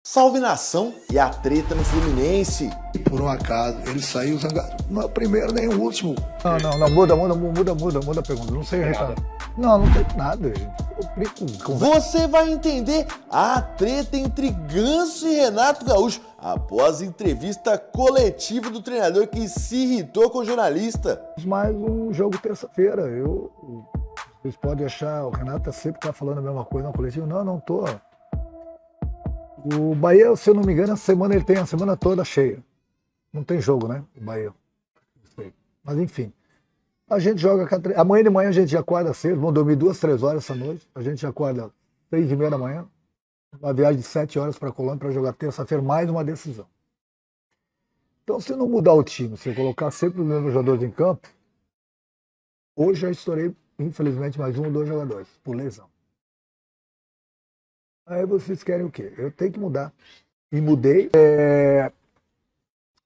Salve nação e a treta no Fluminense. E por um acaso, ele saiu zangado. Não é o primeiro nem o último. Não, muda a pergunta. Não sei recado. Não tem nada, gente. Você vai entender a treta entre Ganso e Renato Gaúcho após a entrevista coletiva do treinador que se irritou com o jornalista. Mais um jogo terça-feira. Vocês podem achar, o Renato sempre tá falando a mesma coisa no coletivo. Não tô. O Bahia, se eu não me engano, essa semana ele tem a semana toda cheia. Não tem jogo, né? O Bahia. Mas enfim. A gente joga... Amanhã de manhã a gente já acorda cedo. Vamos dormir 2, 3 horas essa noite. A gente já acorda 6h30 da manhã. Uma viagem de 7 horas para Colômbia para jogar terça-feira. Mais uma decisão. Então, se não mudar o time, se eu colocar sempre os mesmos jogadores em campo, hoje já estourei, infelizmente, mais 1 ou 2 jogadores por lesão. Aí vocês querem o quê? Eu tenho que mudar. E mudei.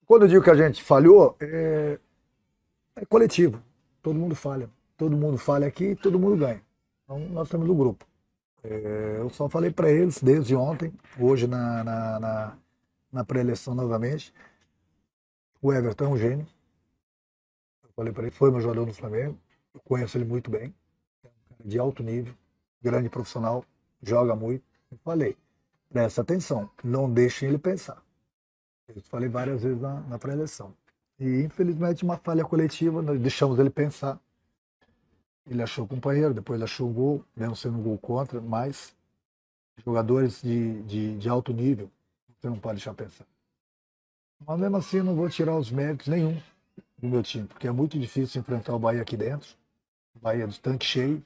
Quando eu digo que a gente falhou, é coletivo. Todo mundo falha. Todo mundo falha aqui e todo mundo ganha. Então, nós temos o grupo. Eu só falei para eles desde ontem, hoje na pré-eleição novamente. O Everton é um gênio. Eu falei para ele, foi meu jogador no Flamengo. Eu conheço ele muito bem. É um cara de alto nível, grande profissional, joga muito. Eu falei, presta atenção, não deixem ele pensar. Eu falei várias vezes na pré-eleição. E, infelizmente, uma falha coletiva, nós deixamos ele pensar. Ele achou o companheiro, depois achou o gol, mesmo sendo um gol contra, mas jogadores de alto nível, você não pode deixar pensar. Mas, mesmo assim, eu não vou tirar os méritos nenhum do meu time, porque é muito difícil enfrentar o Bahia aqui dentro. O Bahia de tanque cheio.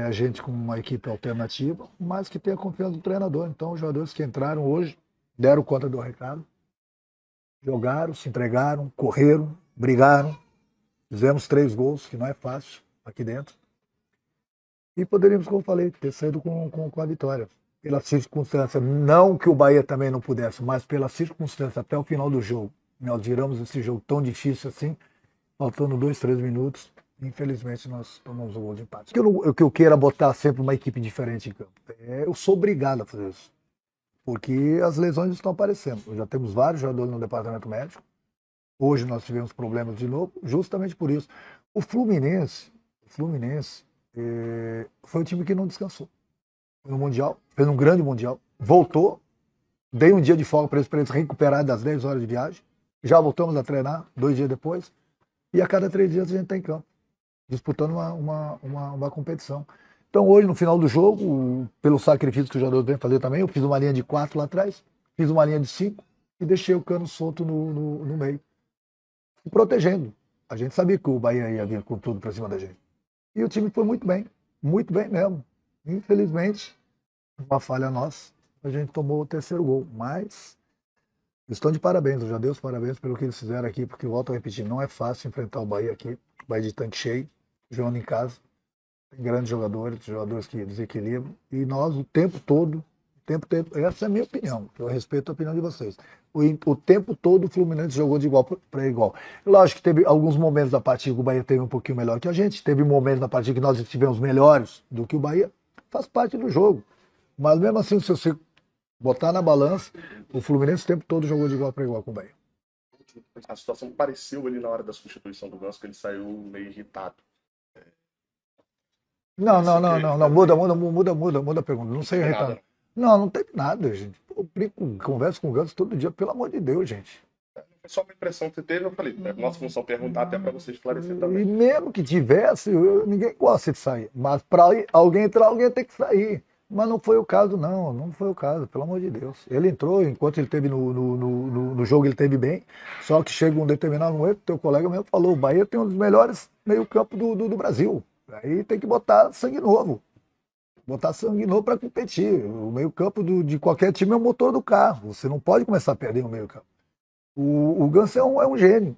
A gente com uma equipe alternativa, mas que tem a confiança do treinador. Então, os jogadores que entraram hoje deram conta do recado, jogaram, se entregaram, correram, brigaram, fizemos 3 gols, que não é fácil aqui dentro. E poderíamos, como eu falei, ter saído com a vitória. Pela circunstância, não que o Bahia também não pudesse, mas pela circunstância até o final do jogo. Nós viramos esse jogo tão difícil assim, faltando 2, 3 minutos. Infelizmente, nós tomamos o gol de empate. O que eu queira botar sempre uma equipe diferente em campo. Eu sou obrigado a fazer isso. Porque as lesões estão aparecendo. Já temos vários jogadores no departamento médico. Hoje nós tivemos problemas de novo, justamente por isso. O Fluminense foi o time que não descansou. Foi no Mundial, fez um grande Mundial. Voltou, dei um dia de folga para eles recuperarem das 10 horas de viagem. Já voltamos a treinar 2 dias depois. E a cada 3 dias a gente está em campo, disputando uma competição. Então hoje, no final do jogo, pelo sacrifício que o jogador vem fazer também, eu fiz uma linha de 4 lá atrás, fiz uma linha de 5 e deixei o Cano solto no meio. E protegendo. A gente sabia que o Bahia ia vir com tudo para cima da gente. E o time foi muito bem mesmo. Infelizmente, uma falha nossa, a gente tomou o 3º gol. Mas estão de parabéns, eu já dei os parabéns pelo que eles fizeram aqui, porque, volto a repetir, não é fácil enfrentar o Bahia aqui, o Bahia de tanque cheio, jogando em casa, tem grandes jogadores que desequilibram, e nós o tempo todo, essa é a minha opinião, eu respeito a opinião de vocês, o tempo todo o Fluminense jogou de igual para igual. Lógico que teve alguns momentos da partida que o Bahia teve um pouquinho melhor que a gente, teve momentos da partida que nós estivemos melhores do que o Bahia, faz parte do jogo, mas mesmo assim, se você botar na balança, o Fluminense o tempo todo jogou de igual para igual com o Bahia. A situação pareceu ali na hora da substituição do Ganso, que ele saiu meio irritado. Não, muda a pergunta. Não sei irritado. Não teve nada, gente. Eu converso com o Ganso todo dia, pelo amor de Deus, gente. Foi só uma impressão que você teve, eu falei, é nossa função perguntar até para você esclarecer também. E mesmo que tivesse, ninguém gosta de sair. Mas para alguém entrar, alguém tem que sair. Mas não foi o caso, não foi o caso, pelo amor de Deus. Ele entrou, enquanto ele teve no jogo, ele teve bem, só que chega um determinado momento, teu colega mesmo falou, o Bahia tem um dos melhores meio-campo do Brasil. Aí tem que botar sangue novo. Botar sangue novo para competir. O meio-campo de qualquer time é o motor do carro. Você não pode começar a perder no meio-campo. O Ganso é um gênio.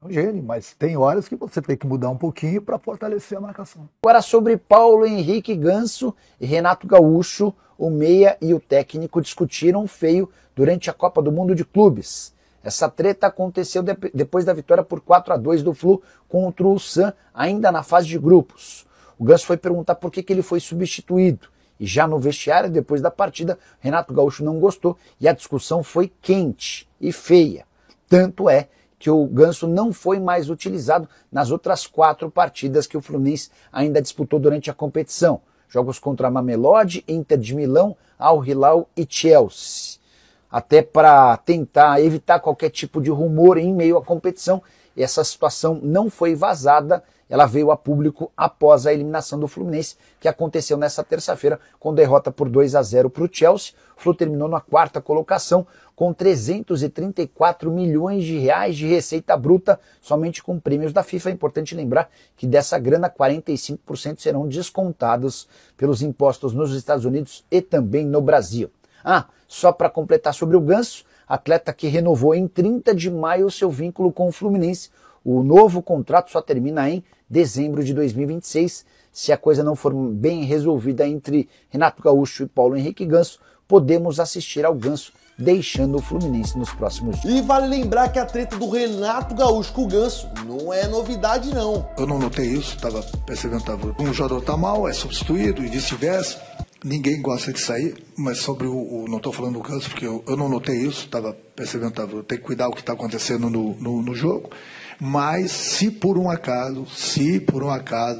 É um gênio, mas tem horas que você tem que mudar um pouquinho para fortalecer a marcação. Agora sobre Paulo Henrique Ganso e Renato Gaúcho, o meia e o técnico discutiram feio durante a Copa do Mundo de Clubes. Essa treta aconteceu depois da vitória por 4-2 do Flu contra o Ulsan, ainda na fase de grupos. O Ganso foi perguntar por que ele foi substituído E já no vestiário, depois da partida, Renato Gaúcho não gostou e a discussão foi quente e feia. Tanto é que o Ganso não foi mais utilizado nas outras 4 partidas que o Fluminense ainda disputou durante a competição. Jogos contra Mamelodi, Inter de Milão, Al Hilal e Chelsea. Até para tentar evitar qualquer tipo de rumor em meio à competição, essa situação não foi vazada, ela veio a público após a eliminação do Fluminense, que aconteceu nessa terça-feira com derrota por 2-0 para o Chelsea. O Flu terminou na 4ª colocação com 334 milhões de reais de receita bruta, somente com prêmios da FIFA. É importante lembrar que dessa grana, 45% serão descontados pelos impostos nos Estados Unidos e também no Brasil. Só para completar sobre o Ganso, atleta que renovou em 30 de maio seu vínculo com o Fluminense. O novo contrato só termina em dezembro de 2026. Se a coisa não for bem resolvida entre Renato Gaúcho e Paulo Henrique Ganso, podemos assistir ao Ganso deixando o Fluminense nos próximos dias. E vale lembrar que a treta do Renato Gaúcho com o Ganso não é novidade não. Eu não notei isso, estava percebendo que um jogador está mal, é substituído e vice-versa. Ninguém gosta de sair, mas sobre não estou falando do Ganso porque eu não notei isso, estava percebendo, tem que cuidar o que está acontecendo no jogo. Mas se por um acaso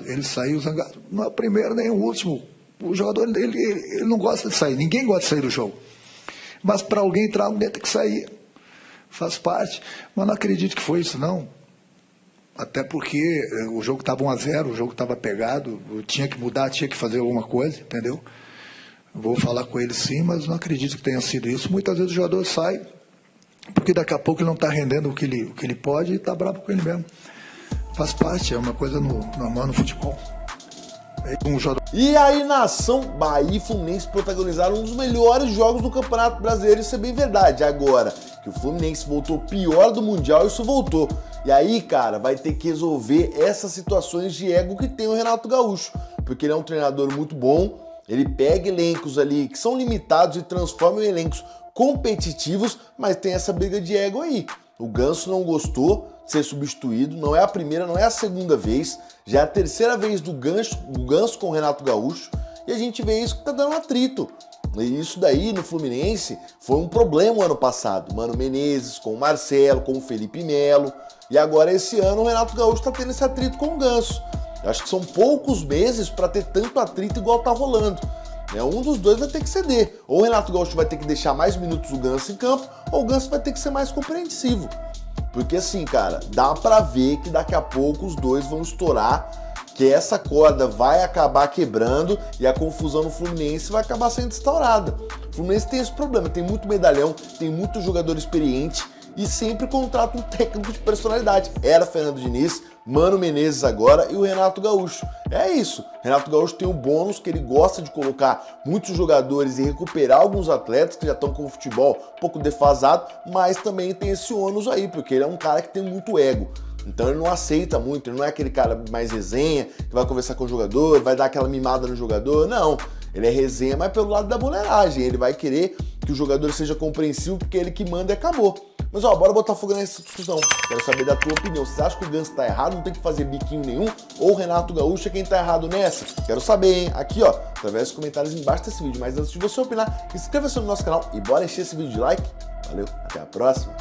ele saiu zangado, não é o primeiro nem o último, o jogador ele não gosta de sair, ninguém gosta de sair do jogo. Mas para alguém entrar, alguém tem que sair, faz parte. Mas não acredito que foi isso não. Até porque o jogo estava 1-0, o jogo estava pegado, tinha que mudar, tinha que fazer alguma coisa, entendeu? Vou falar com ele sim, mas não acredito que tenha sido isso. Muitas vezes o jogador sai, porque daqui a pouco ele não está rendendo o que ele pode e está bravo com ele mesmo. Faz parte, é uma coisa normal no futebol. E aí, nação, Bahia e Fluminense protagonizaram um dos melhores jogos do Campeonato Brasileiro, isso é bem verdade. Agora que o Fluminense voltou pior do Mundial, isso voltou. E aí, cara, vai ter que resolver essas situações de ego que tem o Renato Gaúcho, porque ele é um treinador muito bom, ele pega elencos ali que são limitados e transforma em elencos competitivos, mas tem essa briga de ego aí. O Ganso não gostou de ser substituído, não é a primeira, não é a segunda vez, já é a terceira vez do Ganso com o Renato Gaúcho, e a gente vê isso que tá dando atrito. E isso daí no Fluminense foi um problema ano passado. Mano Menezes com o Marcelo, com o Felipe Melo, e agora esse ano o Renato Gaúcho tá tendo esse atrito com o Ganso. Eu acho que são poucos meses para ter tanto atrito igual tá rolando. Um dos dois vai ter que ceder. Ou o Renato Gaúcho vai ter que deixar mais minutos o Ganso em campo, ou o Ganso vai ter que ser mais compreensivo. Porque assim, cara, dá pra ver que daqui a pouco os dois vão estourar, que essa corda vai acabar quebrando e a confusão no Fluminense vai acabar sendo instaurada. O Fluminense tem esse problema, tem muito medalhão, tem muito jogador experiente e sempre contrata um técnico de personalidade. Era Fernando Diniz, Mano Menezes agora e o Renato Gaúcho. É isso, Renato Gaúcho tem o bônus que ele gosta de colocar muitos jogadores e recuperar alguns atletas que já estão com o futebol um pouco defasado, mas também tem esse ônus aí, porque ele é um cara que tem muito ego. Então ele não aceita muito, ele não é aquele cara mais resenha, que vai conversar com o jogador, vai dar aquela mimada no jogador, não. Ele é resenha, mas pelo lado da boleiragem, ele vai querer que o jogador seja compreensivo, porque ele que manda e acabou. Mas ó, bora botar fogo nessa discussão. Quero saber da tua opinião. Você acha que o Ganso tá errado, não tem que fazer biquinho nenhum? Ou o Renato Gaúcho é quem tá errado nessa? Quero saber, hein? Aqui, ó, através dos comentários embaixo desse vídeo. Mas antes de você opinar, inscreva-se no nosso canal e bora encher esse vídeo de like. Valeu, até a próxima.